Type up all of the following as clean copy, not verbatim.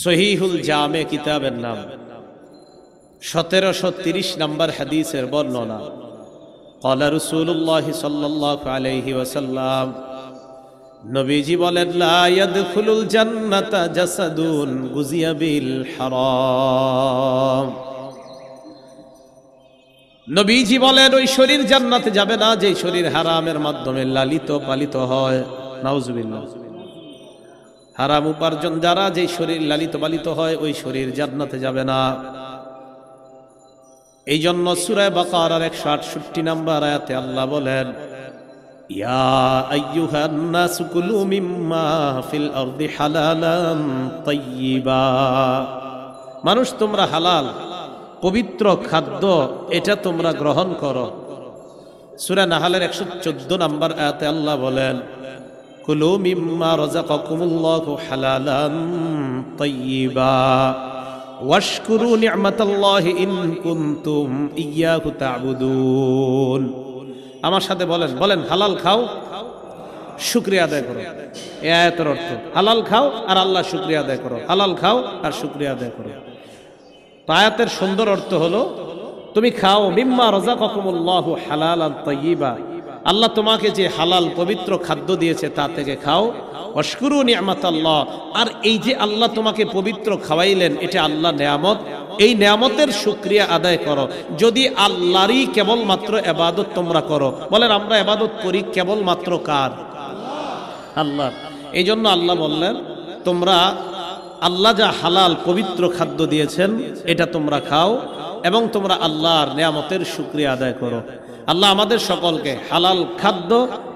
সহিহুল জামে কিতাবের নাম 1730 নম্বর হাদিসের বর্ণনা। ক্বালা রাসূলুল্লাহ সাল্লাল্লাহু আলাইহি ওয়াসাল্লাম, নবীজি বলেন, লা ইয়াদখুলুল জান্নাতা জাসাদুন গুজিয়া বিল হারাম। নবীজি বলেন, ওই শরীর জান্নাতে যাবে না যে শরীর হারামের মাধ্যমে লালিত পালিত হয়। নাউজুবিল্লাহ। হারাম উপার্জন যারা যে শরীর লালিত পালিত হয় ওই শরীর জান্নাতে যাবে না। এই জন্য সূরা বাকারার 168 নম্বর আয়াতে আল্লাহ বলেন, ইয়া আইয়ুহান নাসু কুলু মিম্মা ফিল আরদি হালালান তাইয়্যিবা। মানুষ, তোমরা হালাল পবিত্র খাদ্য এটা তোমরা গ্রহণ করো। সূরা নাহলের 114 নম্বর আয়াতে আল্লাহ বলেন, কুলু মিম্মা রাযাকাকুমুল্লাহু হালালান তাইয়্যিবা ওয়াশকুরু নি'মাতাল্লাহি ইন কুনতুম ইয়্যাহু তা'বুদুন। আমার সাথে বলেন, হালাল খাও, শুকরিয়া আদায় করো। এই আয়াতের অর্থ হালাল খাও আর আল্লাহ শুকরিয়া আদায় করো, হালাল খাও আর শুকরিয়া আদায় করো। আয়াতের সুন্দর অর্থ হলো, তুমি খাও মিম্মা রাযাকাকুমুল্লাহু হালালান তাইয়্যিবা, আল্লাহ তোমাকে যে হালাল পবিত্র খাদ্য দিয়েছে তা থেকে খাও। ওয়াশকুরু নি'মাতাল্লাহ, আর এই যে আল্লাহ তোমাকে পবিত্র খাওয়াইলেন এটা আল্লাহ নেয়ামত, এই নেয়ামতের শুকরিয়া আদায় করো। যদি আল্লাহরই কেবলমাত্র ইবাদত তোমরা করো, বলেন আমরা ইবাদত করি কেবলমাত্র কার? আল্লাহ। এই জন্য আল্লাহ বললেন, তোমরা আল্লাহ যা হালাল পবিত্র খাদ্য দিয়েছেন এটা তোমরা খাও এবং তোমরা আল্লাহর নেয়ামতের শুকরিয়া আদায় করো। আল্লাহ আমাদের সকলকে হালাল খাদ্য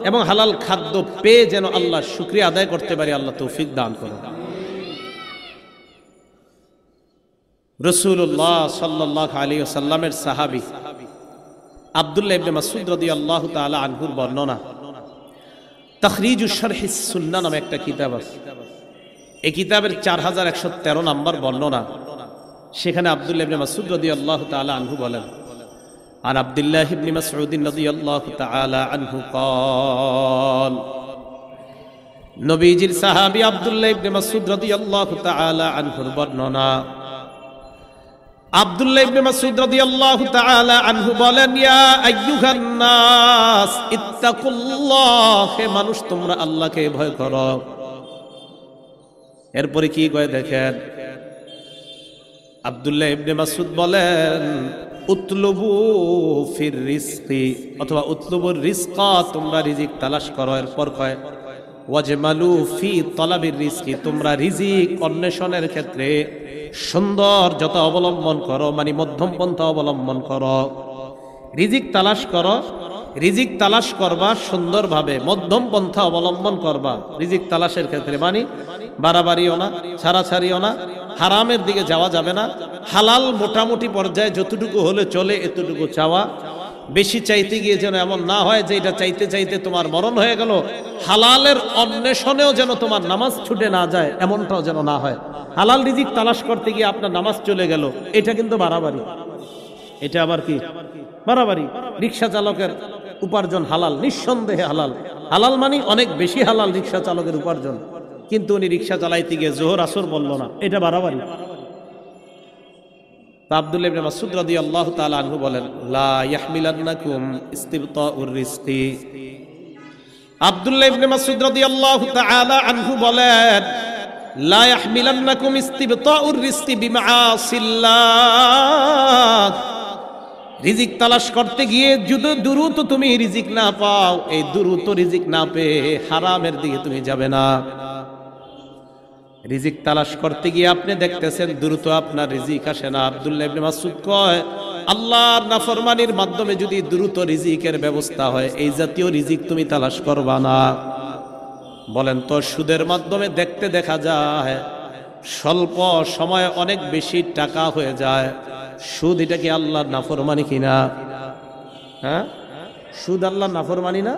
এবং হালাল খাদ্য পেয়ে যেন আল্লাহ শুকরিয়া আদায় করতে পারি, আল্লাহ তৌফিক দান করুন। রাসূলুল্লাহ সাল্লাল্লাহু আলাইহি ওয়াসাল্লামের সাহাবী আব্দুল্লাহ ইবনে মাসউদ রাদিয়াল্লাহু তাআলা আনহুর বর্ণনা। তাখরিজুশ শারহিস সুন্নাহ নামে একটা কিতাব আছে। এই কিতাবের 4113 নম্বর বর্ণনা। সেখানে আব্দুল্লাহ ইবনে মাসউদ রাদিয়াল্লাহু তাআলা আনহু বলেন, عن عبد الله بن مسعود رضي الله تعالى عنه قال, নবীজির সাহাবী আব্দুল্লাহ ইবনে মাসউদ রাদিয়াল্লাহু তাআলা আনহুর বর্ণনা। আব্দুল্লাহ ইবনে মাসউদ রাদিয়াল্লাহু তাআলা আনহু বলেন, ইয়া আইয়ুহান নাস ইত্তাকুল্লাহ, হে মানুষ তোমরা আল্লাহকে ভয় করো। এরপরে কি কয় দেখেন, আব্দুল্লাহ ইবনে মাসউদ বলেন, উতলুবু ফির রিজকি, অথবা উতলুবুর রিজকা, তোমরা রিজিক তালাশ করো। এরপর কয় ওয়াজমালু ফি তলাবির রিজকি, তোমরা রিজিক অন্বেষণের ক্ষেত্রে সৌন্দর্যতা অবলম্বন করো, মানে মধ্যম পন্থা অবলম্বন করো। রিজিক তালাশ করো, রিজিক তালাশ করবা সুন্দরভাবে, মধ্যম পন্থা অবলম্বন করবা রিজিক তালাশের ক্ষেত্রে, মানে বাড়াবাড়িও না, ছাড়াছাড়িও না, হারামের দিকে যাওয়া যাবে না। হালাল মোটামুটি পর্যায়ে যতটুকু হলে চলে এতটুকু চাওয়া। বেশি চাইতে গিয়ে যেন এমন না হয় যে এটা চাইতে চাইতে তোমার মরণ হয়ে গেল। হালালের অন্বেষণেও যেন তোমার নামাজ ছুটে না যায়, এমনটাও যেন না হয়। হালাল রিজিক তালাশ করতে গিয়ে আপনার নামাজ চলে গেল, এটা কিন্তু বাড়াবাড়ি। এটা আবার কি বাড়াবাড়ি? রিক্সা চালকের উপার্জন হালাল, নিঃসন্দেহে হালাল। হালাল মানে অনেক বেশি হালাল রিক্সা চালকের উপার্জন, কিন্তু উনি রিক্সা চালাইতে গিয়ে জোহর আসর বলল না, এটা বাড়াবাড়ি। আব্দুল্লাহ ইবনে মাসউদ রাদিয়াল্লাহু তাআলা আনহু বলেন, লা ইয়াহমিলান্নাকুম ইস্তিবতাউর রিজকি। আব্দুল্লাহ ইবনে মাসউদ রাদিয়াল্লাহু তাআলা আনহু বলেন, লা ইয়াহমিলান্নাকুম ইস্তিবতাউর রিজকি বিমাআসিল্লাহ, রিজিক তালাশ করতে গিয়ে যদি দ্রুত তুমি রিজিক না পাও, এই দ্রুত রিজিক না পেয়ে হারামের দিকে তুমি যাবে না। রিজিক তালাশ করতে গিয়ে আপনি দেখতেছেন দ্রুত আপনার রিজিক আসে না। আব্দুল্লাহ ইবনে মাসউদ কয়, আল্লাহর নাফরমানির মাধ্যমে যদি দ্রুত রিজিকের ব্যবস্থা হয়, এই জাতীয় রিজিক তুমি তালাশ করবা না। বলেন তো, সুদের মাধ্যমে দেখতে দেখা যায় স্বল্প সময়ে অনেক বেশি টাকা হয়ে যায়। সুদ এটা কি আল্লাহর নাফরমানি কিনা? হ্যাঁ, সুদ আল্লাহর নাফরমানি না?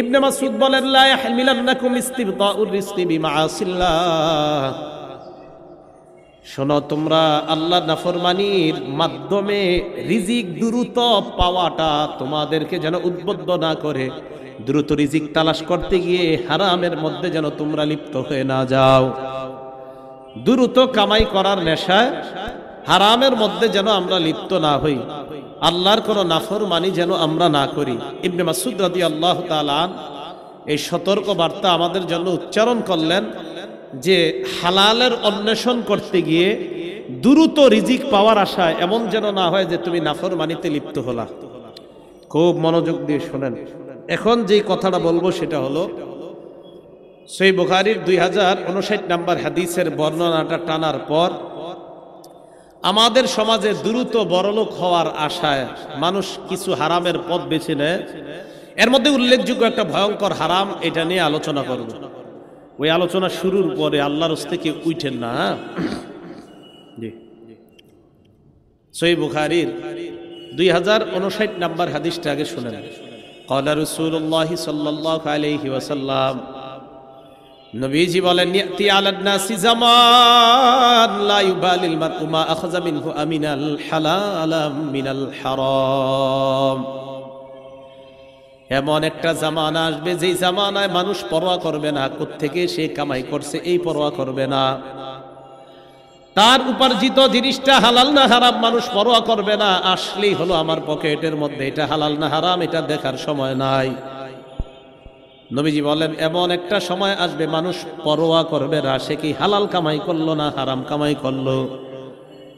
ইবনে মাসউদ বলেন, লা ইয়াহমিলান্নাকুম ইস্তিবতাউর রিজকি বিমাআসিল্লাহ, শোনো, তোমরা আল্লাহর নাফরমানির মাধ্যমে রিজিক দ্রুত পাওয়াটা তোমাদেরকে যেন উদ্বুদ্ধ না করে, দ্রুত রিজিক তালাশ করতে গিয়ে হারামের মধ্যে যেন তোমরা লিপ্ত হয়ে না যাও। দ্রুত কামাই করার নেশায়, হারামের মধ্যে যেন আমরা লিপ্ত না হই, আল্লাহর কোনো নাফরমানি যেন আমরা না করি। ইবনে মাসউদ রাদিয়াল্লাহু তাআলা এই সতর্ক বার্তা আমাদের জন্য উচ্চারণ করলেন যে হালালের অন্বেষণ করতে গিয়ে দ্রুত রিজিক পাওয়ার আশায় এমন যেন না হয় যে তুমি নাফরমানিতে লিপ্ত হলা। খুব মনোযোগ দিয়ে শোনেন। এখন যেই কথাটা বলবো সেটা হলো সহিহ বুখারীর 2059 নম্বর হাদিসের বর্ণনাটা টানার পর আমাদের সমাজে দ্রুত বড়লোক হওয়ার আশায় মানুষ কিছু হারামের পথ বেছে নেয়। এর মধ্যে উল্লেখযোগ্য একটা ভয়ঙ্কর হারাম, এটা নিয়ে আলোচনা করব। ওই আলোচনা শুরুর পরে আল্লাহর হস্তে কেউ উঠেন না। জি, সহিহ বুখারীর 2059 নম্বর হাদিসটা আগে শুনেন। ক্বালা রাসূলুল্লাহ সাল্লাল্লাহু আলাইহি ওয়াসাল্লাম, নবীজি বলেন, ইয়াতি আলান নাসি জামান লা ইউবালিল মারউ মা আখাযা মিনহু আমিনাল হালাল মিনাল হারাম। এমন একটা জামানা আসবে যেই জামানায় মানুষ পরোয়া করবে না কোত্থেকে সে কামাই করছে, এই পরোয়া করবে না। তার উপার্জিত জিনিসটা হালাল না হারাম মানুষ পরোয়া করবে না। আসলেই হলো আমার পকেটের মধ্যে, এটা হালাল না হারাম এটা দেখার সময় নাই। নবীজি বলেন, এমন একটা সময় আসবে মানুষ পরোয়া করবে না সে কি হালাল কামাই করলো না হারাম কামাই করলো।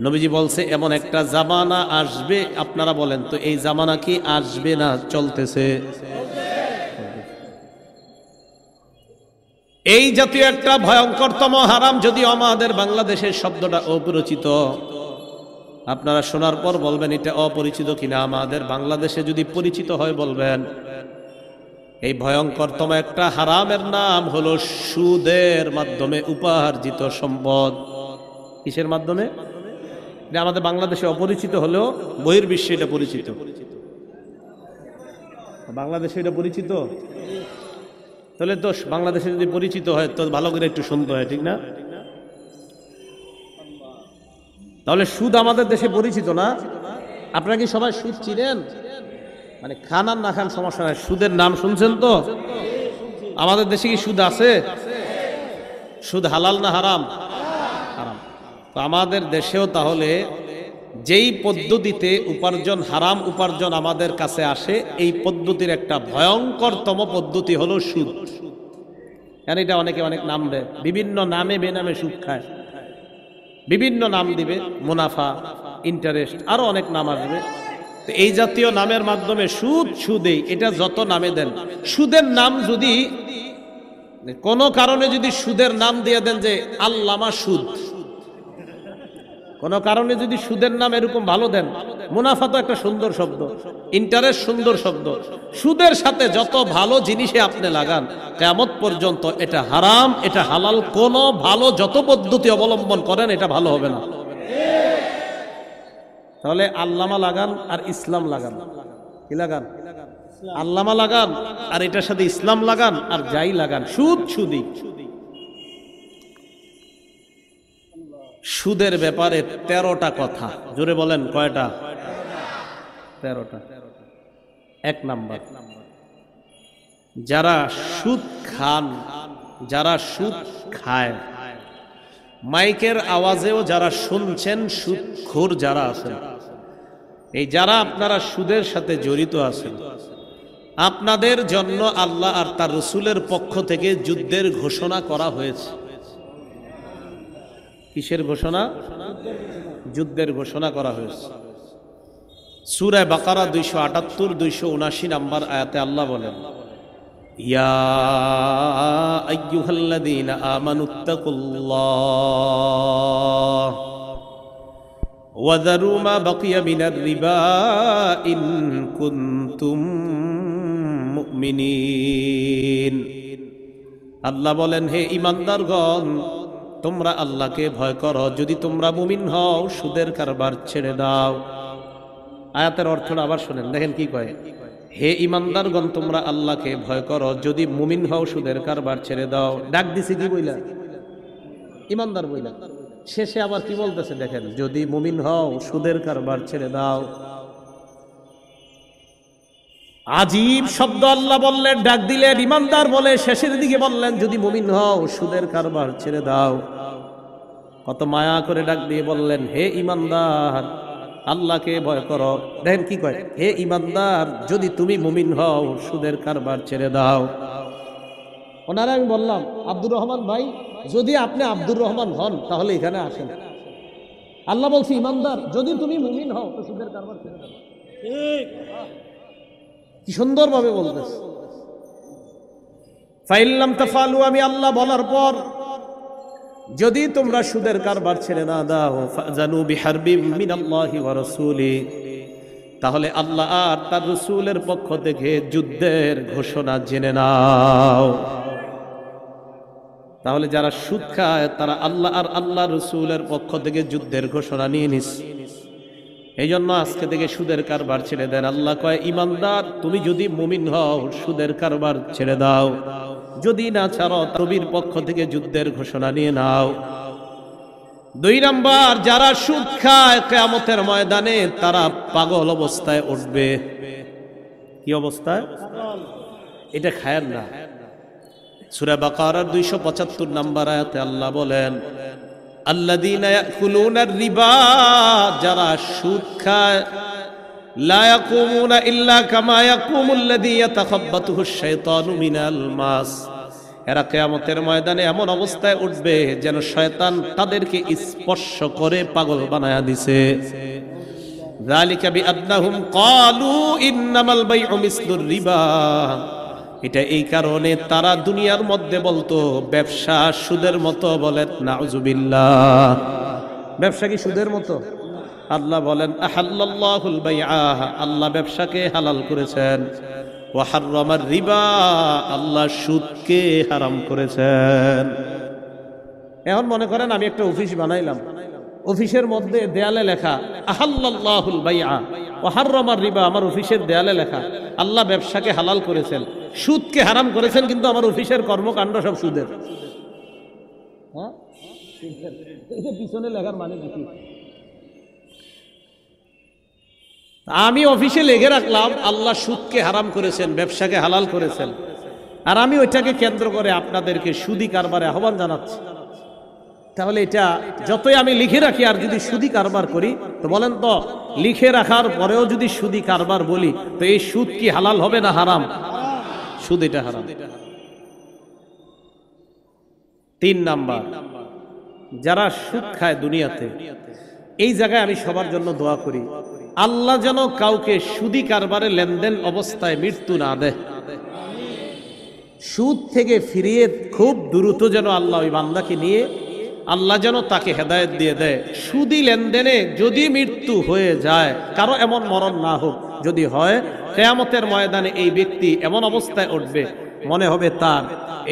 নবীজি বলছে এমন একটা জামানা আসবে। আপনারা বলেন তো এই জামানা কি আসবে না চলতেছে? এই জাতীয় একটা ভয়ঙ্করতম হারাম, যদিও আমাদের বাংলাদেশের শব্দটা অপরিচিত, আপনারা শোনার পর বলবেন এটা অপরিচিত কিনা। আমাদের বাংলাদেশে যদি পরিচিত হয় বলবেন। এই ভয়ঙ্করতম একটা হারামের নাম হলো সুদের মাধ্যমে উপার্জিত সম্পদ। কিসের মাধ্যমে? এটা আমাদের বাংলাদেশে অপরিচিত হলেও বহির্বিশ্বে এটা পরিচিত। বাংলাদেশে এটা পরিচিত, তাহলে তো বাংলাদেশে যদি পরিচিত হয় তো ভালো করে একটু শুনতে হয়, ঠিক না? তাহলে সুদ আমাদের দেশে পরিচিত না? আপনারা কি সবাই সুদ চিনেন? মানে খান আর না খান সমস্যা নাই, সুদের নাম শুনছেন তো? আমাদের দেশে কি সুদ আছে? সুদ হালাল না হারাম? হারাম। তো আমাদের দেশেও তাহলে যেই পদ্ধতিতে উপার্জন, হারাম উপার্জন আমাদের কাছে আসে, এই পদ্ধতির একটা ভয়ঙ্করতম পদ্ধতি হলো সুদ। এটা অনেকে অনেক নাম দেয়, বিভিন্ন নামে বেনামে সুদ খায়, বিভিন্ন নাম দিবে, মুনাফা, ইন্টারেস্ট, আরো অনেক নাম আসবে। এই জাতীয় নামের মাধ্যমে সুদ, সুদে, এটা যত নামে দেন, সুদের নাম যদি কোনো কারণে যদি সুদের নাম দিয়ে দেন যে আল্লামা সুদ, কোনো কারণে যদি সুদের নাম এরকম ভালো দেন, মুনাফা তো একটা সুন্দর শব্দ, ইন্টারেস্ট সুন্দর শব্দ, সুদের সাথে যত ভালো জিনিসে আপনি লাগান কিয়ামত পর্যন্ত এটা হারাম এটা হালাল, কোন ভালো যত পদ্ধতি অবলম্বন করেন এটা ভালো হবে না। তাহলে আল্লামা লাগান আর ইসলাম লাগান, কি লাগান? আল্লামা লাগান আর এটার সাথে ইসলাম লাগান, আর যাই লাগান সুদ সুদি। সুদের ব্যাপারে 13টা কথা, জোরে বলেন কয়টা? 13টা। 1 নাম্বার, যারা সুদ খান, যারা সুদ খায়, মাইকের আওয়াজেও যারা শুনছেন সুদখোর যারা আছেন, এই যারা আপনারা সুদের সাথে জড়িত আছেন, আপনাদের জন্য আল্লাহ আর তার রাসূলের পক্ষ থেকে যুদ্ধের ঘোষণা করা হয়েছে। কিসের ঘোষণা? যুদ্ধের ঘোষণা করা হয়েছে। সূরা বাকারা 278 279 নম্বর আয়াতে আল্লাহ বলেন, ইয়া আইয়ুহাল্লাযীনা আমানুত্তাকুল্লাহ ওয়া যারু মা বাকিয়া মিনার রিবা ইন কুনতুম মুমিনিন। আল্লাহ বলেন, হে ঈমানদারগণ, তোমরা আল্লাহকে ভয় করো, যদি তোমরা মুমিন হও সুদের কারবার ছেড়ে দাও। আয়াতের অর্থটা আবার শুনেন, দেখেন কি কয়, হে ঈমানদারগণ তোমরা আল্লাহকে ভয় করো, যদি মুমিন হও সুদের কারবার ছেড়ে দাও। ডাক দিছে কি বইলা? ঈমানদার বইলা। শেষে আবার কি বলতেছে দেখেন, যদি মুমিন হও সুদের কারবার ছেড়ে দাও। আজীব শব্দ আল্লাহ বললেন, ডাক দিলেন, ঈমানদার বলে শেষের দিকে বললেন যদি মুমিন হও সুদের কারবার ছেড়ে দাও। কত মায়া করে ডাক দিয়ে বললেন, হে ইমানদার, আল্লাহকে ভয় করো। দেখেন কি কয়, হে ইমানদার, যদি তুমি মুমিন হও সুদের কারবার ছেড়ে দাও। ওনারা আমি বললাম, আব্দুর রহমান ভাই, যদি আপনি আব্দুর রহমান হন তাহলে এখানে আসেন। আল্লাহ বলছে, ইমানদার, যদি তুমি মুমিন হও তো সুদের কারবার ছেড়ে দাও। কি সুন্দরভাবে বলতেছে। ফাইল্লাম তাফালু, আমি আল্লাহ বলার পর যদি তোমরা সুদের কারবার ছেড়ে না দাও, ফাজানু বিহারবিম মিনাল্লাহি ওয়া রাসূলি, তাহলে আল্লাহ আর তার রাসূলের পক্ষ থেকে যুদ্ধের ঘোষণা জেনে নাও। তাহলে যারা সুদ খায় তারা আল্লাহ আর আল্লাহ রাসূলের পক্ষ থেকে যুদ্ধের ঘোষণা নিয়ে নিস। এই জন্য আজকে থেকে সুদের কারবার ছেড়ে দেন। আল্লাহ কয়, ইমানদার, তুমি যদি মুমিন হও সুদের কারবার ছেড়ে দাও, যদি না ছাড়ো নবীর পক্ষ থেকে যুদ্ধের ঘোষণা নিয়ে নাও। 2 নাম্বার, যারা সুদ খায় কিয়ামতের ময়দানে তারা পাগল অবস্থায় উঠবে। কি অবস্থায়? এটা খায়ের না। সূরা বাকারার 275 নম্বর আয়াতে আল্লাহ বলেন, আল্লাযীনা ইয়াকুলুনার রিবা, যারা সুদ খায়, লা ইয়াকুমুনা ইল্লা কামা ইয়াকুমুল্লাযী ইয়াতাখাব্বাতুহুশ শাইতানু মিনাল মাস, এরা কিয়ামতের ময়দানে এমন অবস্থায় উঠবে যেন শয়তান তাদেরকে স্পর্শ করে পাগল বানায়া দিছে। যালিকা বিআন্নাহুম ক্বালু ইন্নামাল বাইউ মিসলুর রিবা, এটা এই কারণে তারা দুনিয়ার মধ্যে বলতো ব্যবসা সুদের মতো। বলেন নাউজুবিল্লাহ। ব্যবসা কি সুদের মতো? আল্লাহ বলেন, আহাল্লাল্লাহুল বাইআ, আল্লাহ ব্যবসাকে হালাল করেছেন। ওয়া হাররামার রিবা, আল্লাহ সুদকে হারাম করেছেন। এখন মনে করেন আমি একটা অফিস বানাইলাম, অফিসের মধ্যে দেয়ালে লেখা আহাল্লাল্লাহুল বাইআ ওয়া হাররামার রিবা, আমার অফিসের দেয়ালে লেখা আল্লাহ ব্যবসাকে হালাল করেছেন, সুদকে হারাম করেছেন, কিন্তু আমার অফিসের কর্মকাণ্ড সব সুদের। হ্যাঁ, পিছনে লেখার মানে কি? আমি অফিসে লিখে রাখলাম আল্লাহ সুদকে হারাম করেছেন, ব্যবসাকে হালাল করেছেন, আর আমি ওইটাকে কেন্দ্র করে আপনাদেরকে সুদি কারবারে আহ্বান জানাচ্ছি। তাহলে এটা যতই আমি লিখে রাখি আর যদি সুদি কারবার করি, তো বলেন তো, লিখে রাখার পরেও যদি সুদি কারবার বলি, তো এই সুদ কি হালাল হবে না হারাম? সুদ এটা হারাম। 3 নাম্বার, যারা সুদ খায় দুনিয়াতে, এই জায়গায় আমি সবার জন্য দোয়া করি, আল্লাহ যেন কাউকে সুদি কারবারে লেনদেন অবস্থায় মৃত্যু না দেয়। সুদ থেকে ফিরিয়ে খুব দ্রুত যেন আল্লাহ ওই বান্দাকে নিয়ে আল্লাহ যেন তাকে হেদায়েত দিয়ে দেয়। সুদি লেনদেনে যদি মৃত্যু হয়ে যায়, কারো এমন মরণ না হোক, যদি হয় কিয়ামতের ময়দানে এই ব্যক্তি এমন অবস্থায় উঠবে, মনে হবে তার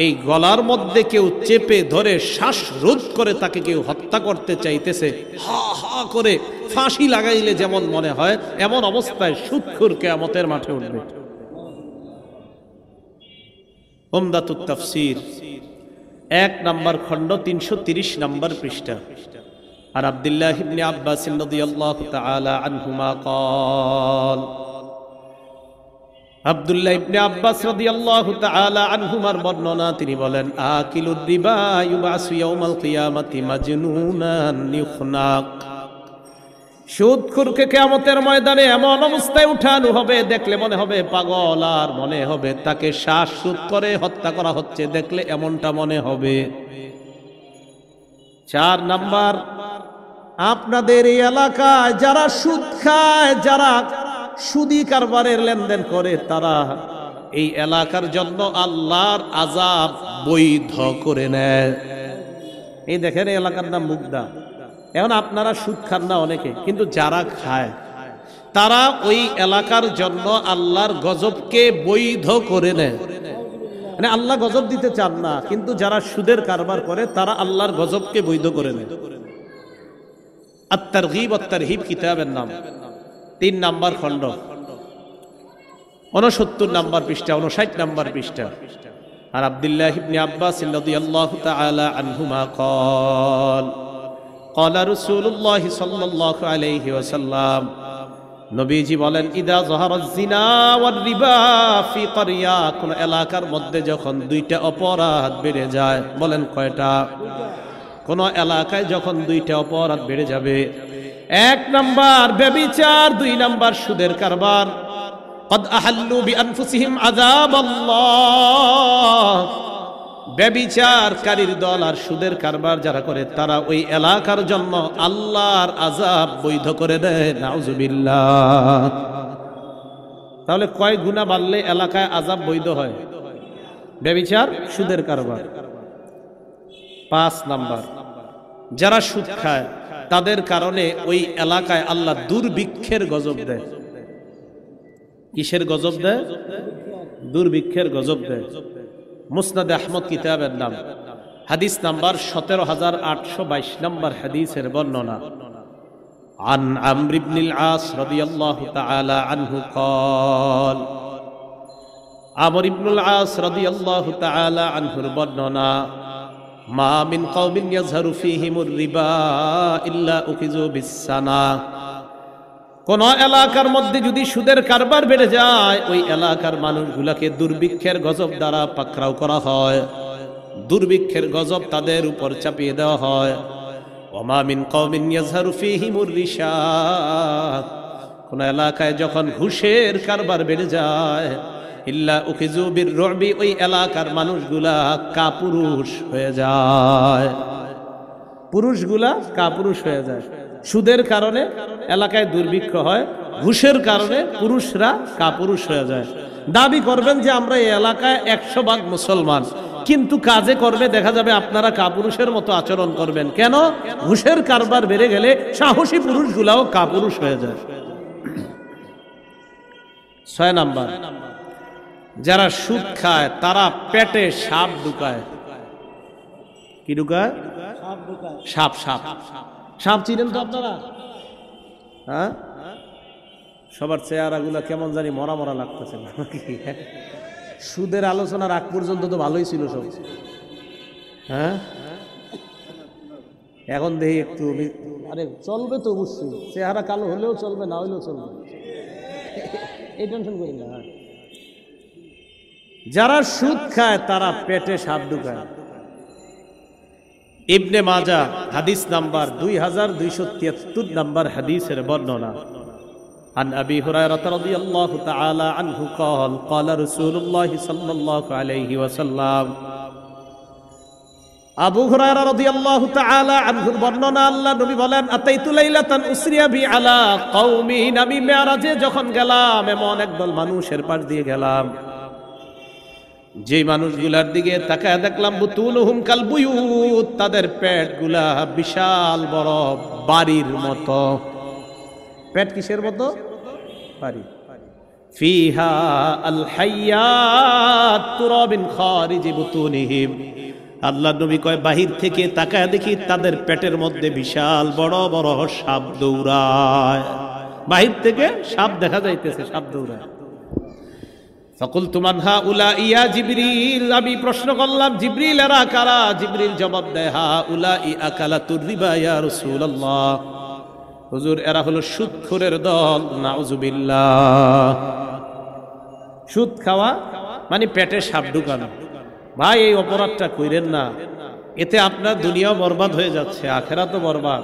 এই গলার মধ্যে কেউ চেপে ধরে শ্বাসরোধ করে তাকে কেউ হত্যা করতে চাইতেছে, হা হা করে ফাঁসি লাগাইলে যেমন মনে হয়, এমন অবস্থায় সুদখোর কিয়ামতের মাঠে উঠবে। উমদাতুত তাফসীর 1 নম্বর খণ্ড 330 নম্বর পৃষ্ঠা। আর আব্দুল্লাহ ইবনে আব্বাস রাদিয়াল্লাহু তাআলা আনহুমা قال, আব্দুল্লাহ ইবনে আব্বাস রাদিয়াল্লাহু তাআলা আনহুমার বর্ণনা, তিনি বলেন, আকিলুর রিবা ইউবাসু ইয়াউমাল কিয়ামাতি মাজনুনান ইউখনাক, সুদখোরকে কিয়ামতের ময়দানে এমন অবস্থায় উঠানো হবে, দেখলে মনে হবে পাগল, আর মনে হবে তাকে শ্বাসরোধ করে হত্যা করা হচ্ছে, দেখলে এমনটা মনে হবে। 4 নাম্বার, আপনাদের এই এলাকায় যারা সুদ খায়, যারা সুদি কারবারের লেনদেন করে, তারা এই এলাকার জন্য আল্লাহর আযাব বৈধ করে নেয়। এই দেখেন, এই এলাকার নাম মুগদা। এখন আপনারা সুদ খান না অনেকে, কিন্তু যারা খায় তারা ওই এলাকার জন্য আল্লাহর গজবকে বৈধ করে নেয়। মানে আল্লাহ গজব দিতে চান না, কিন্তু যারা সুদের কারবার করে তারা আল্লাহর গজবকে বৈধ করে নেয়। আত-তারগীব ওয়াত-তারহীব কিতাবের নাম, 3 নাম্বার খণ্ড, 69 নাম্বার পৃষ্ঠা, 59 নাম্বার পৃষ্ঠা। আর আব্দুল্লাহ ইবনে আব্বাস রাদিয়াল্লাহু তাআলা আনহুমা قال, قال رسول الله صلى الله عليه وسلم, নবীজি বলেন, ইদা যাহারাজ জিনা ওয়ার রিবা ফি ক্বরিয়া, কোন এলাকার মধ্যে যখন 2টা অপরাধ বেড়ে যায়, বলেন কয়টা? কোন এলাকায় যখন দুইটা অপরাধ বেড়ে যাবে, 1 নাম্বার ব্যভিচার, 2 নাম্বার সুদের কারবার, قد احلوا بانفسهم عذاب الله, ব্যভিচারকারীর দল আর সুদের কারবার যারা করে তারা ওই এলাকার জন্য আল্লাহর আযাব বৈধ করে দেয়। নাউজুবিল্লাহ। তাহলে কয় গুনাহ বাড়লে এলাকায় আযাব বৈধ হয়? ব্যভিচার, সুদের কারবার। 5 নাম্বার, যারা সুদ খায় তাদের কারণে ওই এলাকায় আল্লাহ দুর্ভিক্ষের গজব দেয়। কিসের গজব দেয়? দুর্ভিক্ষের গজব দেয়। মুসনাদে আহমদ কিতাবের নাম, হাদিস নাম্বার 17822 নম্বর হাদিসের বর্ণনা। عن عمرو بن العاص رضي الله تعالى عنه قال, عمرو بن العاص رضي الله تعالى عنه বর্ণনা, ما من قوم يظهر فيهم الربا إلا أخذوا بالسنة, কোন এলাকার মধ্যে যদি সুদের কারবার বেড়ে যায় ওই এলাকার মানুষগুলোকে দুর্ভিক্ষের গজব দ্বারা পাকড়াও করা হয়, দুর্ভিক্ষের গজব তাদের উপর চাপিয়ে দেওয়া হয়। ওমা মিন কওমিন ইয়াযহারু ফীহিমুর রিশা, কোন এলাকায় যখন ঘুষের কারবার বেড়ে যায়, ইল্লা উখিযু বির-রু'বি, ওই এলাকার মানুষগুলা কাপুরুষ হয়ে যায়, পুরুষগুলা কাপুরুষ হয়ে যায়। সুদের কারণে এলাকায় দুর্ভিক্ষ হয়, ঘুষের কারণে পুরুষরা কাপুরুষ হয়ে যায়। দাবি করবেন যে আমরা এই এলাকায় 100% মুসলমান, কিন্তু কাজে করবে দেখা যাবে আপনারা কাপুরুষের মতো আচরণ করবেন। কেন? ঘুষের কারবার বেড়ে গেলে সাহসী পুরুষগুলাও কাপুরুষ হয়ে যায়। 6 নাম্বার, যারা সুদ খায় তারা পেটে সাপ ঢুকায়। কি ঢুকায়? সাপ। সাপ সাপ চিনেন তো আপনারা? হ্যাঁ, সবার চেহারাগুলা কেমন জানি মরা মরা লাগতেছে। সুদের আলোচনার আগ পর্যন্ত তো ভালোই ছিল সব। হ্যাঁ, এখন দেখি একটু, আরে চলবে তো অবশ্যই, চেহারা কালো হলেও চলবে, না হলেও চলবে, এই টেনশন করি না। যারা সুদ খায় তারা পেটে সাপ ঢুকায়। ইবনে মাজাহ হাদিস নাম্বার 2273 নম্বর হাদিসের বর্ণনা। عن أبي هريرة رضي الله تعالى عنه قال, قال رسول الله صلى الله عليه وسلم, আবু হুরায়রা রাদিয়াল্লাহু তাআলা আনহুর বর্ণনা, আল্লাহ নবী বলেন, আতাইতু লাইলাতান উসরিয়া বি আলা কওমিন, আমি মেরাজে যখন গেলাম এমন একদল মানুষের পাশ দিয়ে গেলাম, যে মানুষগুলার দিকে তাকায় দেখলাম, বুতুনুহুম কাল বুয়ুত, তাদের পেটগুলা বিশাল বড় বাড়ির মতো। পেট কিসের মতো? বাড়ি। ফিহা আল হাইয়াত তুরাবিন খারিজি বুতুনিহিম, আল্লাহ নবী কয় বাহির থেকে তাকায় দেখি তাদের পেটের মধ্যে বিশাল বড় বড় সাপ দৌড়ায়। বাহির থেকে সাপ দেখা যাইতেছে, সাপ দৌড়ায়। ফাকুলতু মান হাউলা ইয়া জিবরিল, আমি প্রশ্ন করলাম জিবরিল এরা কারা? জিবরিল জবাব দেয়, হাউলাই আকালাতুর রিবা ইয়া রাসূলুল্লাহ, হুজুর এরা হলো সুদখোরের দল। নাউজুবিল্লাহ। সুদ খাওয়া মানে পেটে সাপ ঢুকানো। ভাই এই অপরাধটা কইরেন না, এতে আপনার দুনিয়াও বরবাদ হয়ে যাচ্ছে, আখিরাতও বরবাদ।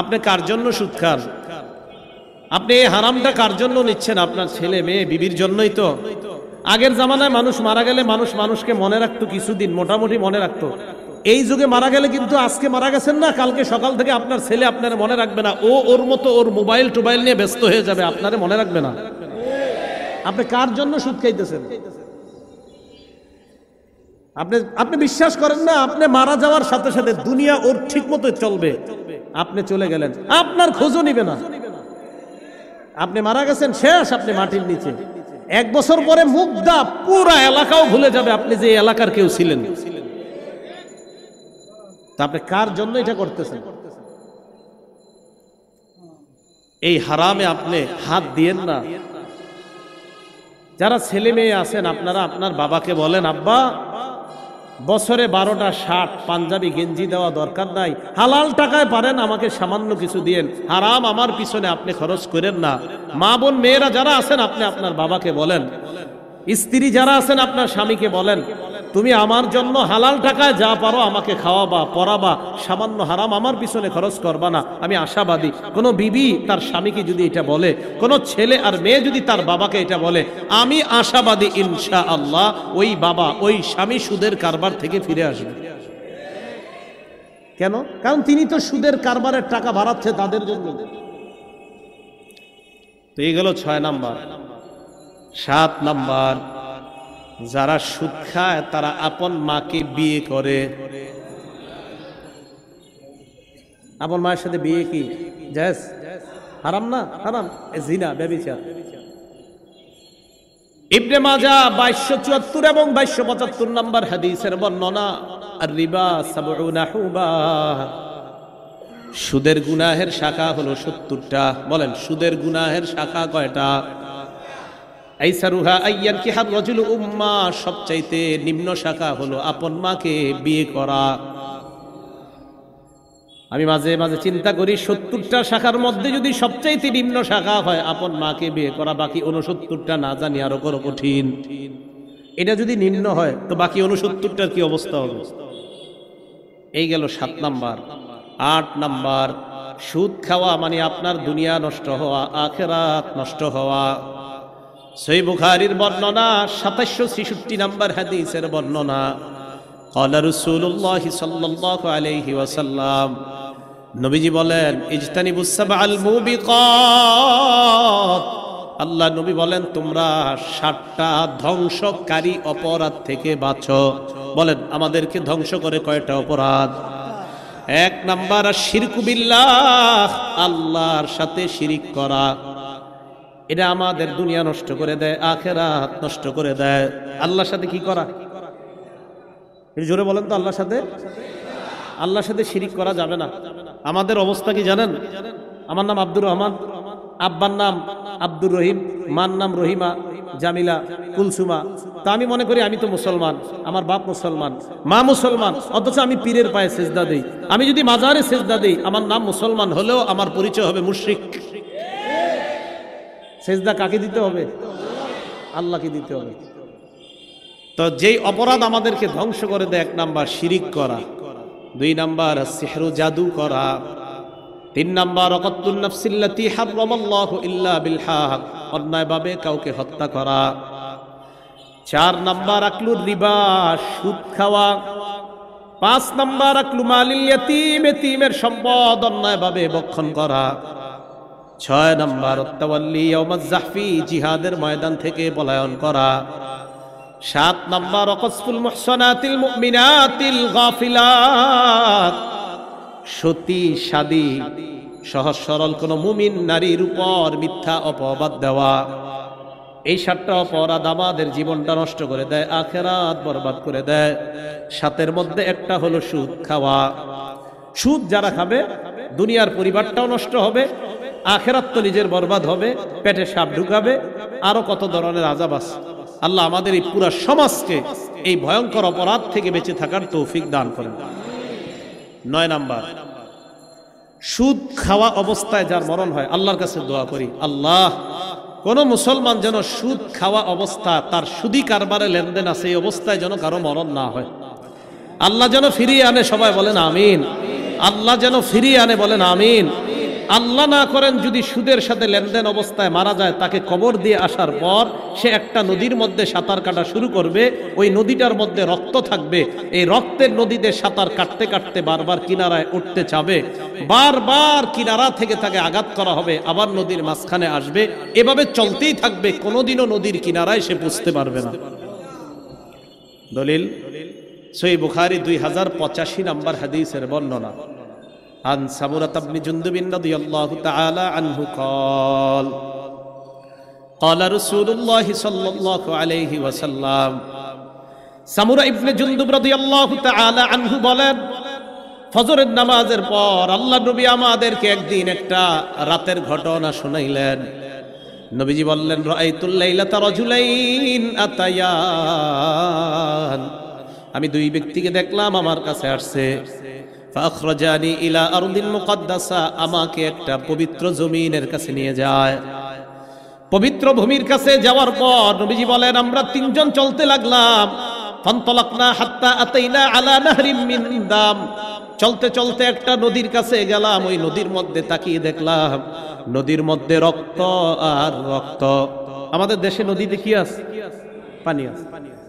আপনি কার জন্য সুদ খান? আপনি এই হারামটা কার জন্য নিচ্ছেন? আপনার ছেলে মেয়ে বিবির জন্যই তো। আগের জামানায় মানুষ মারা গেলে মানুষ মানুষকে মনে রাখতো, কিছুদিন মোটামুটি মনে রাখতো। এই যুগে মারা গেলে কিন্তু আজকে মারা গেছেন না, কালকে সকাল থেকে আপনার ছেলে আপনার মনে রাখবে না, ও ওর মতো ওর মোবাইল টোবাইল নিয়ে ব্যস্ত হয়ে যাবে, আপনারে মনে রাখবে না। আপনি কার জন্য সুদ খাইতেছেন? আপনি বিশ্বাস করেন না, আপনি মারা যাওয়ার সাথে সাথে দুনিয়া ওর ঠিক মতো চলবে, আপনি চলে গেলেন, আপনার খোঁজও নিবে না। আপনি মারা গেছেন, শেষ, আপনি মাটির নিচে। 1 বছর পরে মুগ্ধা পুরা এলাকাও ভুলে যাবে আপনি যে এলাকার কেউ ছিলেন। তা আপনি কার জন্য এটা করতেছেন? এই হারামে আপনি হাত দিয়েন না। যারা ছেলে মেয়ে আছেন আপনারা আপনার বাবাকে বলেন, আব্বা বছরে 12টা শার্ট পাঞ্জাবি গেঞ্জি দেওয়া দরকার নাই, হালাল টাকায় পারেন আমাকে সামান্য কিছু দিয়েন, হারাম আমার পিছনে আপনি খরচ করেন না। মা বোন মেয়েরা যারা আছেন আপনি আপনার বাবাকে বলেন, স্ত্রী যারা আছেন আপনার স্বামীকে বলেন, তুমি আমার জন্য হালাল টাকায় যা পারো আমাকে খাওয়াবা, পরাবা, সামান্য হারাম আমার পিছনে খরচ করবা না, আমি আশাবাদী। কোনো বিবি তার স্বামীকে যদি এটা বলে, কোনো ছেলে আর মেয়ে যদি তার বাবাকে এটা বলে, আমি আশাবাদী ইনশাআল্লাহ ওই বাবা ওই স্বামী সুদের কারবার থেকে ফিরে আসবে। কেন? কারণ তিনি তো সুদের কারবারের টাকা বাড়াচ্ছে তাদের জন্য। তো এই গেল 6 নাম্বার। 7 নাম্বার, যারা সুদ খায় তারা আপন মাকে বিয়ে করে। আপন মায়ের সাথে বিয়ে কি জায়েজ? হারাম না? হারাম, জিনা, ব্যভিচার। ইবনে মাজাহ 2274 এবং 2275 নাম্বার হাদিসের বর্ণনা, আর রিবা সাবউনা হুবা, সুদের গুনাহের শাখা হলো 70টা। বলেন, সুদের গুনাহের শাখা কয়টা? আইসারুহা আইয়ান কি হাদ রাজুল উম্মা, সবচাইতে নিম্ন শাখা হলো আপন মাকে বিয়ে করা। আমি মাঝে মাঝে চিন্তা করি 70টা শাখার মধ্যে যদি সবচাইতে নিম্ন শাখা হয় আপন মাকে বিয়ে করা, বাকি 69টা না জানি আরো বড় কঠিন। এটা যদি নিম্ন হয় তো বাকি 69টার কি অবস্থা হবে? এই গেল 7 নাম্বার। 8 নাম্বার, সুদ খাওয়া মানে আপনার দুনিয়া নষ্ট হওয়া, আখিরাত নষ্ট হওয়া। সহিহ বুখারীর বর্ণনা, 2766 নাম্বার হাদিসের বর্ণনা, ক্বালা রাসূলুল্লাহ সাল্লাল্লাহু আলাইহি ওয়াসাল্লাম, নবীজি বলেন, ইজতানিবুস সাবআল মুবিকাত, আল্লাহ নবী বলেন তোমরা 7টা ধ্বংসকারী অপরাধ থেকে বাঁচো। বলেন, আমাদেরকে ধ্বংস করে কয়টা অপরাধ? 1 নাম্বার শিরকু বিল্লাহ, আল্লাহর সাথে শিরিক করা। এটা আমাদের দুনিয়া নষ্ট করে দেয়, আখিরাত নষ্ট করে দেয়। আল্লাহর সাথে কি করা? জোরে বলেন তো, আল্লাহর সাথে শিরিক করা যাবে না। আমাদের অবস্থা কি জানেন? আমার নাম আব্দুর রহমান, আব্বার নাম আব্দুর রহিম, মার নাম রহিমা, জামিলা, কুলসুমা। তা আমি মনে করি আমি তো মুসলমান, আমার বাপ মুসলমান, মা মুসলমান, অথচ আমি পীরের পায়ে সেজদা দেই। আমি যদি মাজারে সেজদা দেই, আমার নাম মুসলমান হলেও আমার পরিচয় হবে মুশরিক। সেজদা কাকে দিতে হবে? আল্লাহকে দিতে হবে। তো যেই অপরাধ আমাদেরকে ধ্বংস করে দেয়, 1 নাম্বার শিরিক করা, 2 নাম্বার সিহরু জাদু করা, 3 নাম্বার ওয়াকাতুন নাফসিল্লাতী হারামাল্লাহু ইল্লা বিল হক, অন্যায়ভাবে কাউকে হত্যা করা, 4 নাম্বার আকলুর রিবা, সুদ খাওয়া, 5 নাম্বার আকলু মালিল ইয়াতীম, এতিমের সম্পদ অন্যায়ভাবে ভক্ষণ করা, 6 নাম্বার তাওয়াল্লি ইয়াউমাজ জাহফি, জিহাদের ময়দান থেকে পলায়ন করা, 7 নাম্বার ওয়াকসফুল মুহসানাতিল মুমিনাতিল গাফিলাত, সতী সাদী সহজ সরল কোন মুমিন নারীর উপর মিথ্যা অপবাদ দেওয়া। এই 7টা অপরাধ আমাদের জীবনটা নষ্ট করে দেয়, আখিরাত বরবাদ করে দেয়। 7-এর মধ্যে একটা হলো সুদ খাওয়া। সুদ যারা খাবে দুনিয়ার পরিবারটাও নষ্ট হবে, আখিরাত তো নিজের বরবাদ হবে, পেটে সাপ ঢুকাবে, আরো কত ধরনের আযাব আছে। আল্লাহ আমাদের এই পুরা সমাজকে এই ভয়ঙ্কর অপরাধ থেকে বেঁচে থাকার তৌফিক দান করেন। 9 নাম্বার, সুদ খাওয়া অবস্থায় যার মরণ হয়, আল্লাহর কাছে দোয়া করি, আল্লাহ কোন মুসলমান যেন সুদ খাওয়া অবস্থা, তার সুদি কারবারে লেনদেন আছে, এই অবস্থায় যেন কারো মরণ না হয়। আল্লাহ যেন ফিরিয়ে আনে, সবাই বলেন আমিন। আল্লাহ যেন ফিরিয়ে আনে, বলেন আমিন। আল্লাহ না করেন যদি সুদের সাথে লেনদেন অবস্থায় মারা যায়, তাকে কবর দিয়ে আসার পর সে একটা নদীর মধ্যে সাঁতার কাটা শুরু করবে, ওই নদীটার মধ্যে রক্ত থাকবে, এই রক্তের নদীতে সাঁতার কাটতে কাটতে বারবার কিনারায় উঠতে চাবে, বারবার কিনারা থেকে তাকে আঘাত করা হবে, আবার নদীর মাঝখানে আসবে, এভাবে চলতেই থাকবে, কোনোদিনও নদীর কিনারায় সে বুঝতে পারবে না। দলিল সহিহ বুখারী 2085 নাম্বার হাদিসের বর্ণনা, عن سمرة بن جندب رضي الله تعالى عنه قال قال رسول الله صلى الله عليه وسلم, সামুরা ইবনে জুনদুব রাদিয়াল্লাহু তাআলা আনহু বলেন, ফজরের নামাজের পর আল্লাহ নবী আমাদেরকে একদিন একটা রাতের ঘটনা শোনাইলেন। নবীজি বললেন, রাআইতুল লাইলাতা রাজুলাইন আতায়ান, আমি 2 ব্যক্তিকে দেখলাম আমার কাছে আসছে, ফাখরাজানি ইলা আরদিন মুকদ্দাসা, আমাকে একটা পবিত্র জমিনের কাছে নিয়ে যায়। পবিত্র ভূমির কাছে যাওয়ার পর নবীজি বলেন, আমরা 3 জন চলতে লাগলাম, ফানতালাকনা হাত্তা আতাইনা আলা নাহরিম মিন দাম। চলতে চলতে একটা নদীর কাছে গেলাম, ওই নদীর মধ্যে তাকিয়ে দেখলাম নদীর মধ্যে রক্ত আর রক্ত। আমাদের দেশে নদীতে কি আছে? পানি আছে।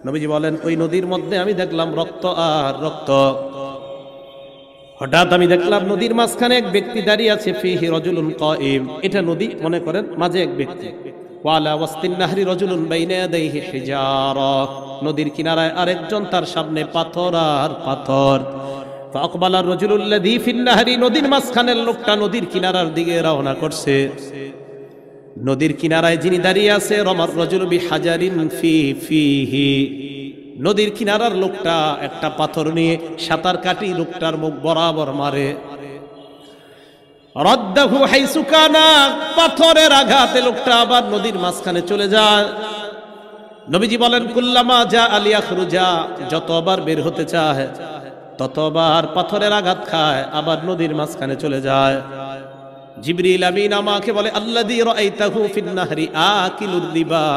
নবীজি বলেন ওই নদীর মধ্যে আমি দেখলাম রক্ত আর রক্ত। হঠাৎ আমি দেখলাম নদীর মাঝখানে এক ব্যক্তি দাঁড়িয়ে আছে, ফিহি রাজুলুন কাইম। এটা নদী মনে করেন, মাঝে এক ব্যক্তি। ওয়ালা ওয়াসতিন নাহরি রাজুলুন বাইনা ইয়াদাইহি হিজারা। নদীর কিনারায় আরেকজন, তার সামনে পাথর আর পাথর। ফাকবালা রাজুলুল লাযী ফিন নাহরি। নদীর মাঝখানের লোকটা নদীর কিনারার দিকে রওনা করছে। নদীর কিনারায় যিনি দাঁড়িয়ে আছে, রমার রাজুলু বিহাজারিন ফিহি। নদীর কিনারার লোকটা একটা পাথর নিয়ে সাঁতার কাটি লোকটার মুখ বরাবর মারে। রদ্দাহু হাইসু কানা। পাথরের আঘাতে লোকটা আবার নদীর মাঝখানে চলে যায়। নবীজি বলেন কুল্লামা যা আলিয়াখরুজা। যতবার বের হতে চায় ততবার পাথরের আঘাত খায়, আবার নদীর মাঝখানে চলে যায়। জিবরিল আমিন আমাকে বলে আল্লাযী রাআইতাহু ফিন নাহরি আকিলুর রিবা।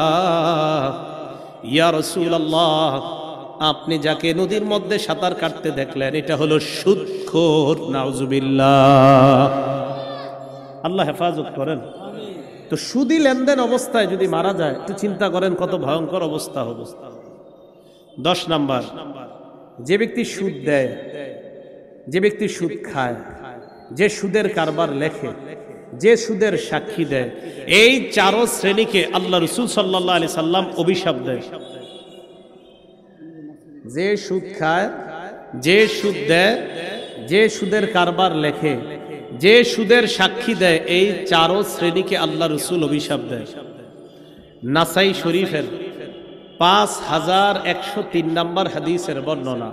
ইয়া রাসূলুল্লাহ, আপনি যাকে নদীর মধ্যে সাঁতার কাটতে দেখলেন এটা হলো সুদখোর। নাউজুবিল্লাহ। আল্লাহ হেফাজত করেন। তো সুদি লেনদেন অবস্থায় যদি মারা যায়, একটু চিন্তা করেন কত ভয়ঙ্কর অবস্থা হবে। 10 নাম্বার, যে ব্যক্তি সুদ দেয়, যে ব্যক্তি সুদ খায়, যে সুদের কারবার লেখে, যে সুদের সাক্ষী দেয়, এই 4 শ্রেণীকে আল্লাহ রাসূল সাল্লাল্লাহু আলাইহি সাল্লাম অভিশাপ দেয়। যে সুদ খায়, যে সুদ দেয়, যে সুদের কারবার লেখে, যে সুদের সাক্ষী দেয়, এই 4 শ্রেণীকে আল্লাহ রাসূল অভিশাপ দেয়। নাসাই শরীফের 5103 নম্বর হাদিসের বর্ণনা।